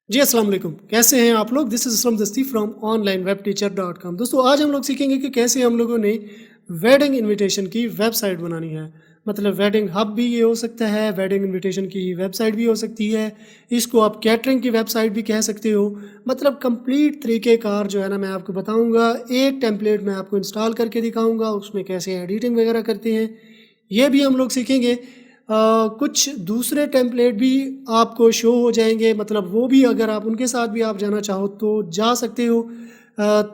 जी अस्सलाम वालेकुम, कैसे हैं आप लोग? दिस इज़ असलम दस्ती फ्रॉम onlinewebteacher.com। दोस्तों आज हम लोग सीखेंगे कि कैसे हम लोगों ने वेडिंग इनविटेशन की वेबसाइट बनानी है। मतलब वेडिंग हब भी ये हो सकता है, वेडिंग इनविटेशन की वेबसाइट भी हो सकती है, इसको आप कैटरिंग की वेबसाइट भी कह सकते हो। मतलब कंप्लीट तरीक़ेकार जो है ना मैं आपको बताऊँगा, एक टेम्पलेट मैं आपको इंस्टॉल करके दिखाऊँगा, उसमें कैसे एडिटिंग वगैरह करते हैं, ये भी हम लोग सीखेंगे। कुछ दूसरे टेम्पलेट भी आपको शो हो जाएंगे, मतलब वो भी अगर आप उनके साथ भी आप जाना चाहो तो जा सकते हो।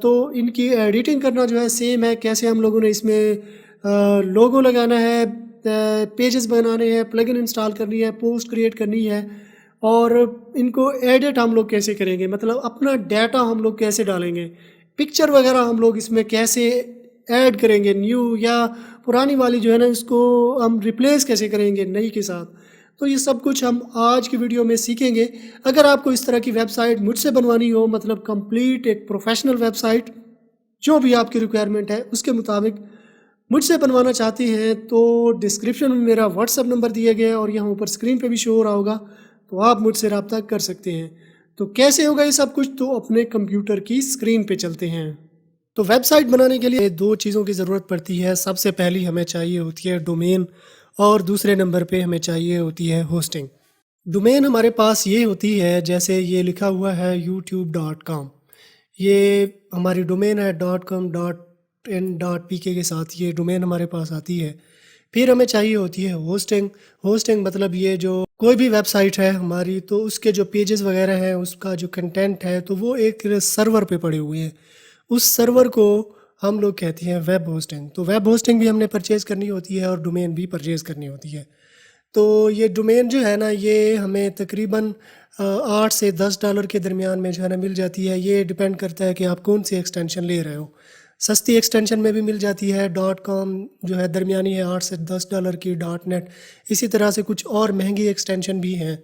तो इनकी एडिटिंग करना जो है सेम है, कैसे हम लोगों ने इसमें लोगो लगाना है, पेजेस बनाने हैं, प्लगइन इंस्टॉल करनी है, पोस्ट क्रिएट करनी है और इनको एडिट हम लोग कैसे करेंगे, मतलब अपना डाटा हम लोग कैसे डालेंगे, पिक्चर वगैरह हम लोग इसमें कैसे ऐड करेंगे, न्यू या पुरानी वाली जो है ना इसको हम रिप्लेस कैसे करेंगे नई के साथ। तो ये सब कुछ हम आज की वीडियो में सीखेंगे। अगर आपको इस तरह की वेबसाइट मुझसे बनवानी हो, मतलब कंप्लीट एक प्रोफेशनल वेबसाइट, जो भी आपकी रिक्वायरमेंट है उसके मुताबिक मुझसे बनवाना चाहते हैं, तो डिस्क्रिप्शन में मेरा व्हाट्सअप नंबर दिया गया है और यहाँ ऊपर स्क्रीन पे भी शो हो रहा होगा, तो आप मुझसे रब्ता कर सकते हैं। तो कैसे होगा ये सब कुछ, तो अपने कंप्यूटर की स्क्रीन पे चलते हैं। तो वेबसाइट बनाने के लिए दो चीज़ों की ज़रूरत पड़ती है। सबसे पहली हमें चाहिए होती है डोमेन और दूसरे नंबर पे हमें चाहिए होती है होस्टिंग। डोमेन हमारे पास ये होती है, जैसे ये लिखा हुआ है youtube.com, ये हमारी डोमेन है .com.in.pk के साथ ये डोमेन हमारे पास आती है। फिर हमें चाहिए होती है होस्टिंग। होस्टिंग मतलब ये जो कोई भी वेबसाइट है हमारी, तो उसके जो पेजेस वगैरह हैं, उसका जो कंटेंट है, तो वो एक सर्वर पे पड़े हुए हैं। उस सर्वर को हम लोग कहते हैं वेब होस्टिंग। तो वेब होस्टिंग भी हमने परचेज़ करनी होती है और डोमेन भी परचेज़ करनी होती है। तो ये डोमेन जो है ना, ये हमें तकरीबन 8 से $10 के दरमियान में जो है ना मिल जाती है। ये डिपेंड करता है कि आप कौन सी एक्सटेंशन ले रहे हो। सस्ती एक्सटेंशन में भी मिल जाती है, .com जो है दरमियानी है 8 से $10 की, .net इसी तरह से कुछ और महंगी एक्सटेंशन भी हैं।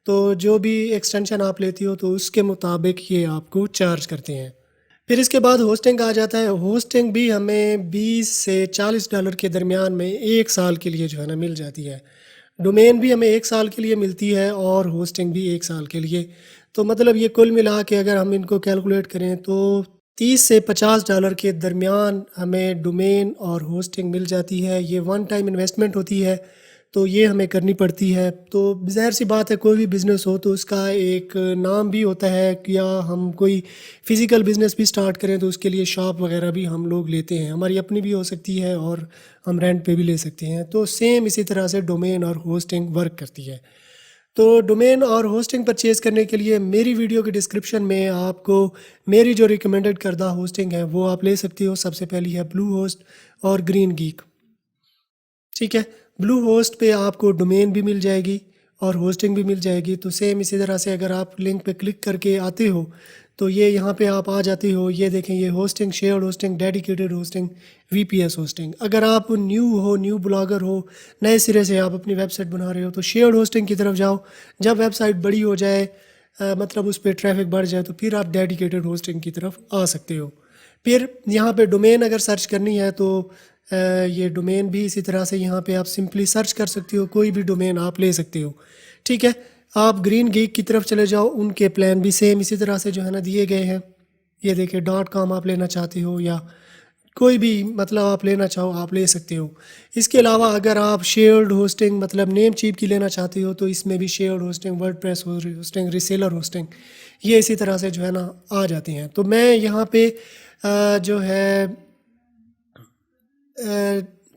तो जो भी एक्सटेंशन आप लेती हो तो उसके मुताबिक ये आपको चार्ज करते हैं। फिर इसके बाद होस्टिंग आ जाता है। होस्टिंग भी हमें 20 से $40 के दरमियान में 1 साल के लिए जो है ना मिल जाती है। डोमेन भी हमें 1 साल के लिए मिलती है और होस्टिंग भी 1 साल के लिए। तो मतलब ये कुल मिला के अगर हम इनको कैलकुलेट करें तो 30 से $50 के दरमियान हमें डोमेन और होस्टिंग मिल जाती है। ये वन टाइम इन्वेस्टमेंट होती है, तो ये हमें करनी पड़ती है। तो ज़ाहिर सी बात है, कोई भी बिज़नेस हो तो उसका एक नाम भी होता है कि या हम कोई फ़िज़िकल बिज़नेस भी स्टार्ट करें तो उसके लिए शॉप वगैरह भी हम लोग लेते हैं। हमारी अपनी भी हो सकती है और हम रेंट पे भी ले सकते हैं। तो सेम इसी तरह से डोमेन और होस्टिंग वर्क करती है। तो डोमेन और होस्टिंग परचेज़ करने के लिए मेरी वीडियो के डिस्क्रिप्शन में आपको मेरी जो रिकमेंडेड करदा होस्टिंग है वो आप ले सकती हो। सबसे पहली है ब्लू होस्ट और ग्रीन गीक। ठीक है, ब्लू होस्ट पे आपको डोमेन भी मिल जाएगी और होस्टिंग भी मिल जाएगी। तो सेम इसी तरह से अगर आप लिंक पे क्लिक करके आते हो तो ये यहाँ पे आप आ जाते हो। ये देखें, ये hosting, shared hosting, dedicated hosting, VPS hosting. अगर आप न्यू ब्लॉगर हो, नए सिरे से आप अपनी वेबसाइट बना रहे हो, तो शेयर्ड होस्टिंग की तरफ जाओ। जब वेबसाइट बड़ी हो जाए, मतलब उस पर ट्रैफिक बढ़ जाए, तो फिर आप डेडिकेटेड होस्टिंग की तरफ आ सकते हो। फिर यहाँ पे डोमेन अगर सर्च करनी है तो ये डोमेन भी इसी तरह से यहाँ पे आप सिंपली सर्च कर सकते हो, कोई भी डोमेन आप ले सकते हो। ठीक है, आप ग्रीन गीक की तरफ चले जाओ, उनके प्लान भी सेम इसी तरह से जो है ना दिए गए हैं। ये देखिए, .com आप लेना चाहते हो या कोई भी मतलब आप लेना चाहो आप ले सकते हो। इसके अलावा अगर आप शेयर्ड होस्टिंग मतलब नेम चीप की लेना चाहते हो तो इसमें भी shared hosting, WordPress hosting, reseller hosting, ये इसी तरह से जो है ना आ जाती हैं। तो मैं यहाँ पे जो है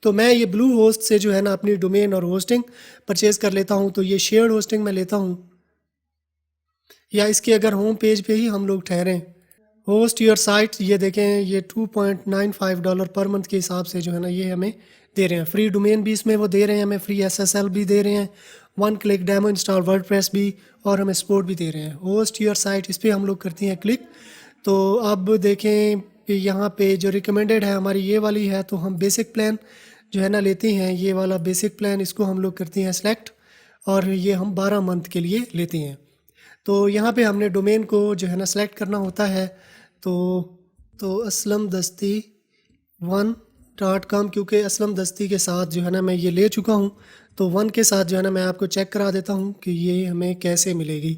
तो मैं ये ब्लू होस्ट से जो है ना अपनी डोमेन और होस्टिंग परचेज़ कर लेता हूँ। तो ये शेयर्ड होस्टिंग मैं लेता हूँ, या इसके अगर होम पेज पे ही हम लोग ठहरें, होस्ट योर साइट, ये देखें, ये $2.95 पर मंथ के हिसाब से जो है ना ये हमें दे रहे हैं। फ्री डोमेन भी इसमें वो दे रहे हैं, हमें फ्री SSL भी दे रहे हैं, 1 क्लिक डेमो इंस्टॉल वर्डप्रेस भी, और हमें सपोर्ट भी दे रहे हैं। होस्ट योर साइट, इस पर हम लोग करते हैं क्लिक। तो अब देखें कि यहाँ पे जो रिकमेंडेड है हमारी ये वाली है, तो हम बेसिक प्लान जो है ना लेते हैं, ये वाला बेसिक प्लान, इसको हम लोग करते हैं सेलेक्ट, और ये हम 12 मंथ के लिए लेते हैं। तो यहाँ पे हमने डोमेन को जो है ना सेलेक्ट करना होता है। तो असलम दस्ती 1.com, क्योंकि असलम दस्ती के साथ जो है ना मैं ये ले चुका हूँ, तो 1 के साथ जो है ना मैं आपको चेक करा देता हूँ कि ये हमें कैसे मिलेगी।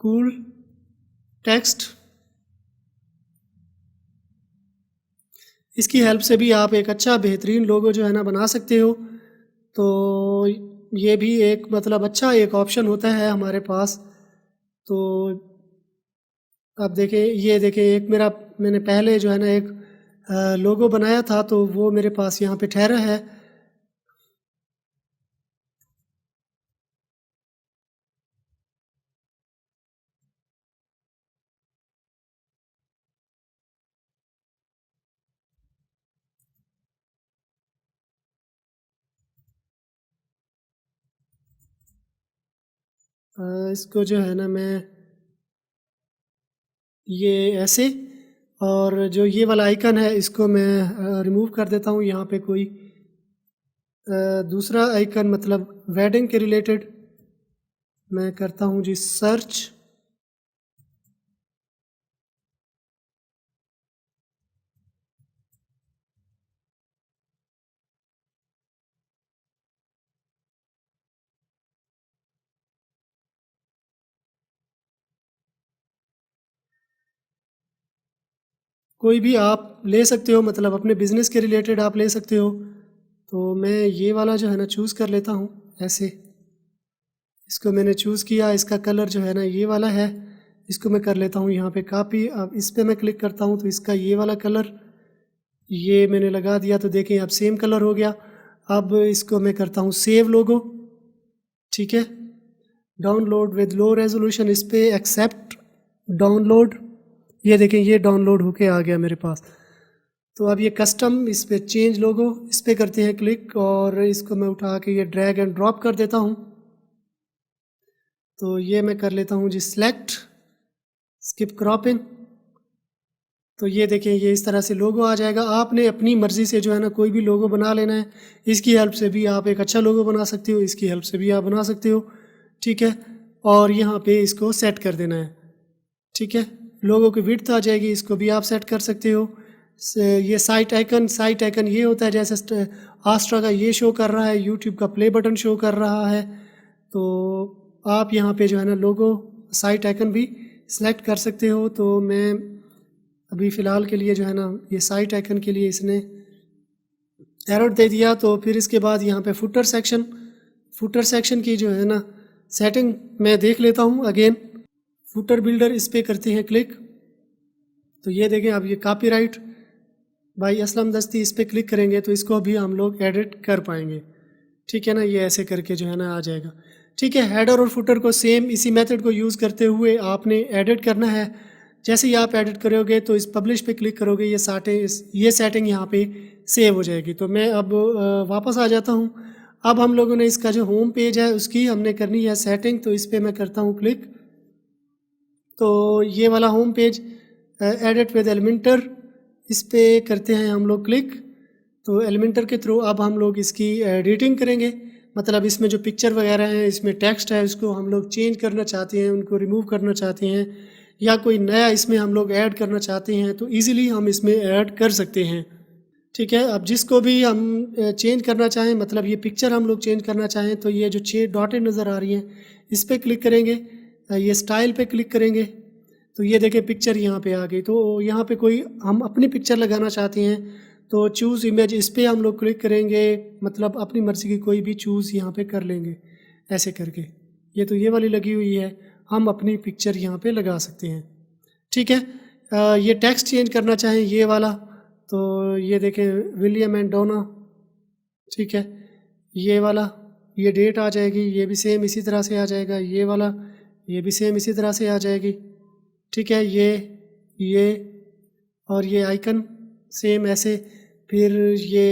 Cool text. इसकी हेल्प से भी आप एक अच्छा बेहतरीन लोगो जो है ना बना सकते हो। तो ये भी एक मतलब अच्छा एक ऑप्शन होता है हमारे पास। तो अब देखें, ये देखें, एक मैंने पहले जो है ना एक लोगो बनाया था, तो वो मेरे पास यहाँ पे ठहरा है। इसको जो है ना मैं ये ऐसे, और जो ये वाला आइकन है इसको मैं रिमूव कर देता हूँ। यहाँ पे कोई दूसरा आइकन मतलब वेडिंग के रिलेटेड मैं करता हूँ जी सर्च। कोई भी आप ले सकते हो, मतलब अपने बिज़नेस के रिलेटेड आप ले सकते हो। तो मैं ये वाला जो है ना चूज़ कर लेता हूँ ऐसे। इसको मैंने चूज़ किया, इसका कलर जो है ना ये वाला है। इसको मैं कर लेता हूँ यहाँ पे कॉपी। अब इस पर मैं क्लिक करता हूँ तो इसका ये वाला कलर ये मैंने लगा दिया, तो देखें अब सेम कलर हो गया। अब इसको मैं करता हूँ सेव लोगो, ठीक है। डाउनलोड विद लो रेजोल्यूशन, इस पर एक्सेप्ट डाउनलोड, ये देखें ये डाउनलोड होके आ गया मेरे पास। तो अब ये कस्टम, इस पर चेंज लोगो, इस पर करते हैं क्लिक, और इसको मैं उठा के ये ड्रैग एंड ड्रॉप कर देता हूँ। तो ये मैं कर लेता हूँ जी सिलेक्ट, स्किप क्रॉपिंग। तो ये देखें ये इस तरह से लोगो आ जाएगा। आपने अपनी मर्ज़ी से जो है ना कोई भी लोगो बना लेना है। इसकी हेल्प से भी आप एक अच्छा लोगो बना सकते हो, इसकी हेल्प से भी आप बना सकते हो, ठीक है। और यहाँ पे इसको सेट कर देना है, ठीक है। लोगो की विड्थ आ जाएगी, इसको भी आप सेट कर सकते हो। ये साइट आइकन ये होता है जैसे आस्ट्रा का ये शो कर रहा है, यूट्यूब का प्ले बटन शो कर रहा है। तो आप यहाँ पे जो है ना लोगो साइट आइकन भी सिलेक्ट कर सकते हो। तो मैं अभी फ़िलहाल के लिए जो है ना ये साइट आइकन के लिए इसने एरर दे दिया। तो फिर इसके बाद यहाँ पे फुटर सेक्शन की जो है ना सेटिंग मैं देख लेता हूँ अगेन। फुटर बिल्डर, इस पर करते हैं क्लिक। तो ये देखें अब ये कॉपीराइट भाई असलम दस्ती, इस पर क्लिक करेंगे तो इसको भी हम लोग एडिट कर पाएंगे, ठीक है ना। ये ऐसे करके जो है ना आ जाएगा, ठीक है। हेडर और फुटर को सेम इसी मेथड को यूज़ करते हुए आपने एडिट करना है। जैसे ही आप एडिट करोगे तो इस पब्लिश पे क्लिक करोगे, ये सेटिंग यहाँ पे सेव हो जाएगी। तो मैं अब वापस आ जाता हूँ। अब हम लोगों ने इसका जो होम पेज है उसकी हमने करनी है सेटिंग। तो इस पर मैं करता हूँ क्लिक। तो ये वाला home page edit with Elementor, इस पर करते हैं हम लोग क्लिक। तो एलिमेंटर के थ्रू अब हम लोग इसकी एडिटिंग करेंगे। मतलब इसमें जो पिक्चर वगैरह हैं, इसमें टेक्स्ट है, उसको हम लोग चेंज करना चाहते हैं, उनको रिमूव करना चाहते हैं, या कोई नया इसमें हम लोग ऐड करना चाहते हैं तो इजीली हम इसमें ऐड कर सकते हैं, ठीक है। अब जिसको भी हम चेंज करना चाहें, मतलब ये पिक्चर हम लोग चेंज करना चाहें, तो ये जो 6 डॉटें नज़र आ रही हैं इस पर क्लिक करेंगे, ये स्टाइल पे क्लिक करेंगे। तो ये देखें पिक्चर यहाँ पे आ गई। तो यहाँ पे कोई हम अपनी पिक्चर लगाना चाहते हैं तो चूज़ इमेज, इस पर हम लोग क्लिक करेंगे, मतलब अपनी मर्ज़ी की कोई भी चूज़ यहाँ पे कर लेंगे ऐसे करके। ये तो ये वाली लगी हुई है, हम अपनी पिक्चर यहाँ पे लगा सकते हैं, ठीक है। ये टेक्स्ट चेंज करना चाहें ये वाला, तो ये देखें विलियम एंड डोना, ठीक है। ये वाला ये डेट आ जाएगी, ये भी सेम इसी तरह से आ जाएगा। ये वाला ये भी सेम इसी तरह से आ जाएगी, ठीक है। ये और ये आइकन सेम ऐसे। फिर ये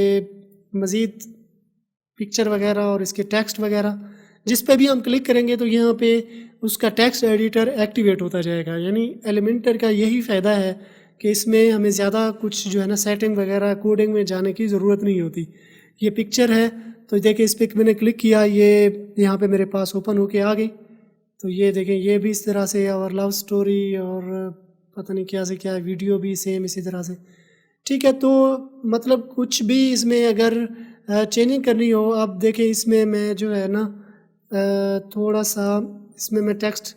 मज़ीद पिक्चर वगैरह और इसके टेक्स्ट वगैरह जिस पे भी हम क्लिक करेंगे तो यहाँ पे उसका टेक्स्ट एडिटर एक्टिवेट होता जाएगा। यानी एलिमेंटर का यही फ़ायदा है कि इसमें हमें ज़्यादा कुछ जो है ना सेटिंग वगैरह कोडिंग में जाने की ज़रूरत नहीं होती। ये पिक्चर है तो देखिए इस पर मैंने क्लिक किया, ये यहाँ पे मेरे पास ओपन होके आ गई। तो ये देखें ये भी इस तरह से, और लव स्टोरी और पता नहीं क्या से क्या है, वीडियो भी सेम इसी तरह से, ठीक है। तो मतलब कुछ भी इसमें अगर चेंजिंग करनी हो, अब देखें इसमें मैं जो है ना थोड़ा सा इसमें मैं टेक्स्ट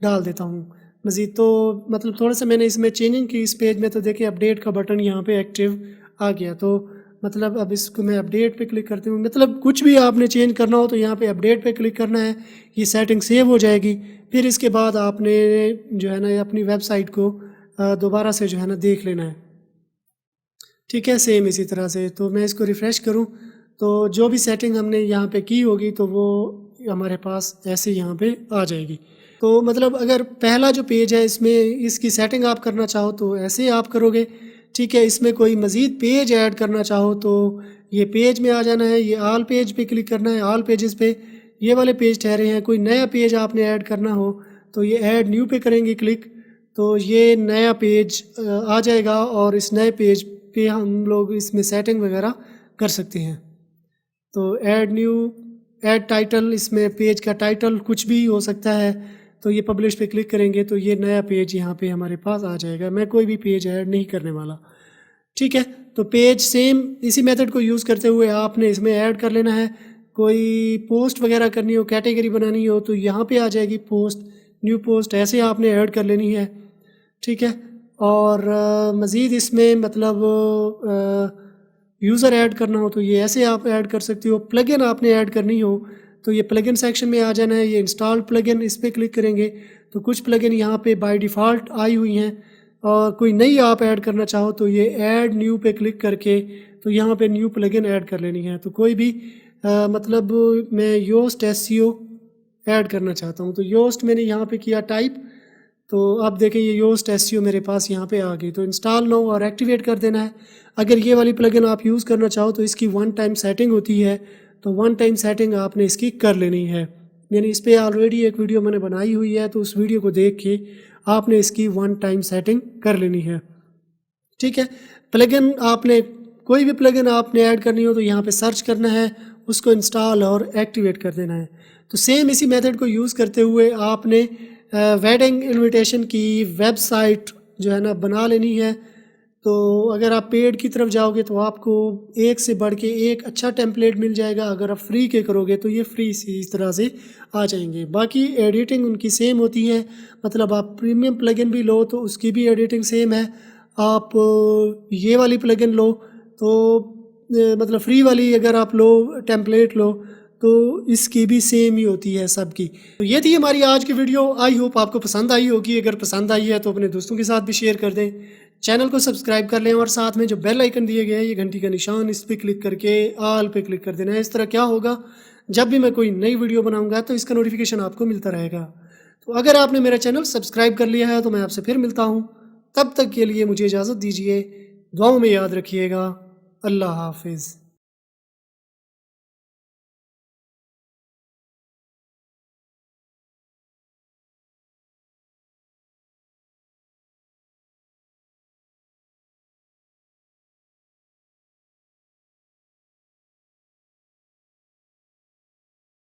डाल देता हूँ मज़ीद। तो मतलब थोड़ा सा मैंने इसमें चेंजिंग की इस पेज में, तो देखिए अपडेट का बटन यहाँ पे एक्टिव आ गया। तो मतलब अब इसको मैं अपडेट पे क्लिक करती हूँ। मतलब कुछ भी आपने चेंज करना हो तो यहाँ पे अपडेट पे क्लिक करना है, ये सेटिंग सेव हो जाएगी। फिर इसके बाद आपने जो है ना अपनी वेबसाइट को दोबारा से जो है ना देख लेना है। ठीक है, सेम इसी तरह से। तो मैं इसको रिफ़्रेश करूँ तो जो भी सेटिंग हमने यहाँ पे की होगी तो वो हमारे पास ऐसे यहाँ पे आ जाएगी। तो मतलब अगर पहला जो पेज है इसमें इसकी सेटिंग आप करना चाहो तो ऐसे आप करोगे। ठीक है, इसमें कोई मज़ीद पेज ऐड करना चाहो तो ये पेज में आ जाना है, ये आल पेज पे क्लिक करना है। आल पेजेस पे ये वाले पेज ठहरे हैं। कोई नया पेज आपने ऐड करना हो तो ये ऐड न्यू पे करेंगे क्लिक, तो ये नया पेज आ जाएगा और इस नए पेज पे हम लोग इसमें सेटिंग वगैरह कर सकते हैं। तो ऐड न्यू, ऐड टाइटल, इसमें पेज का टाइटल कुछ भी हो सकता है। तो ये पब्लिश पे क्लिक करेंगे तो ये नया पेज यहाँ पे हमारे पास आ जाएगा। मैं कोई भी पेज ऐड नहीं करने वाला। ठीक है, तो पेज सेम इसी मेथड को यूज़ करते हुए आपने इसमें ऐड कर लेना है। कोई पोस्ट वगैरह करनी हो, कैटेगरी बनानी हो तो यहाँ पे आ जाएगी पोस्ट, न्यू पोस्ट, ऐसे आपने ऐड कर लेनी है। ठीक है, और मज़ीद इसमें मतलब यूज़र ऐड करना हो तो ये ऐसे आप ऐड कर सकते हो। प्लगइन आपने ऐड करनी हो तो ये प्लगइन सेक्शन में आ जाना है, ये इंस्टॉल प्लगइन, इस पर क्लिक करेंगे तो कुछ प्लगइन यहाँ पे बाय डिफ़ॉल्ट आई हुई हैं, और कोई नई आप ऐड करना चाहो तो ये ऐड न्यू पे क्लिक करके तो यहाँ पे न्यू प्लगइन ऐड कर लेनी है। तो कोई भी मतलब मैं योस्ट एसईओ ऐड करना चाहता हूँ तो योस्ट मैंने यहाँ पे किया टाइप, तो आप देखें ये योस्ट एसईओ मेरे पास यहाँ पे आ गई। तो इंस्टॉल नो और एक्टिवेट कर देना है। अगर ये वाली प्लगइन आप यूज़ करना चाहो तो इसकी वन टाइम सेटिंग होती है, तो वन टाइम सेटिंग आपने इसकी कर लेनी है। मैंने इस पर ऑलरेडी एक वीडियो मैंने बनाई हुई है, तो उस वीडियो को देख के आपने इसकी वन टाइम सेटिंग कर लेनी है। ठीक है, प्लगइन आपने कोई भी प्लगइन आपने ऐड करनी हो तो यहाँ पे सर्च करना है, उसको इंस्टॉल और एक्टिवेट कर देना है। तो सेम इसी मेथड को यूज़ करते हुए आपने वेडिंग इनविटेशन की वेबसाइट जो है ना बना लेनी है। तो अगर आप पेड की तरफ जाओगे तो आपको एक से बढ़ के एक अच्छा टेम्पलेट मिल जाएगा। अगर आप फ्री के करोगे तो ये फ्री से इस तरह से आ जाएंगे। बाकी एडिटिंग उनकी सेम होती है, मतलब आप प्रीमियम प्लगइन भी लो तो उसकी भी एडिटिंग सेम है। आप ये वाली प्लगइन लो तो मतलब फ्री वाली अगर आप लो, टेम्पलेट लो, तो इसकी भी सेम ही होती है सबकी। तो ये थी हमारी आज की वीडियो। आई होप आपको पसंद आई होगी। अगर पसंद आई है तो अपने दोस्तों के साथ भी शेयर कर दें, चैनल को सब्सक्राइब कर लें और साथ में जो बेल आइकन दिए गए हैं ये घंटी का निशान, इस पर क्लिक करके आल पे क्लिक कर देना है। इस तरह क्या होगा, जब भी मैं कोई नई वीडियो बनाऊंगा तो इसका नोटिफिकेशन आपको मिलता रहेगा। तो अगर आपने मेरा चैनल सब्सक्राइब कर लिया है तो मैं आपसे फिर मिलता हूँ। तब तक के लिए मुझे इजाज़त दीजिए। दुआओं में याद रखिएगा। अल्लाह हाफिज़।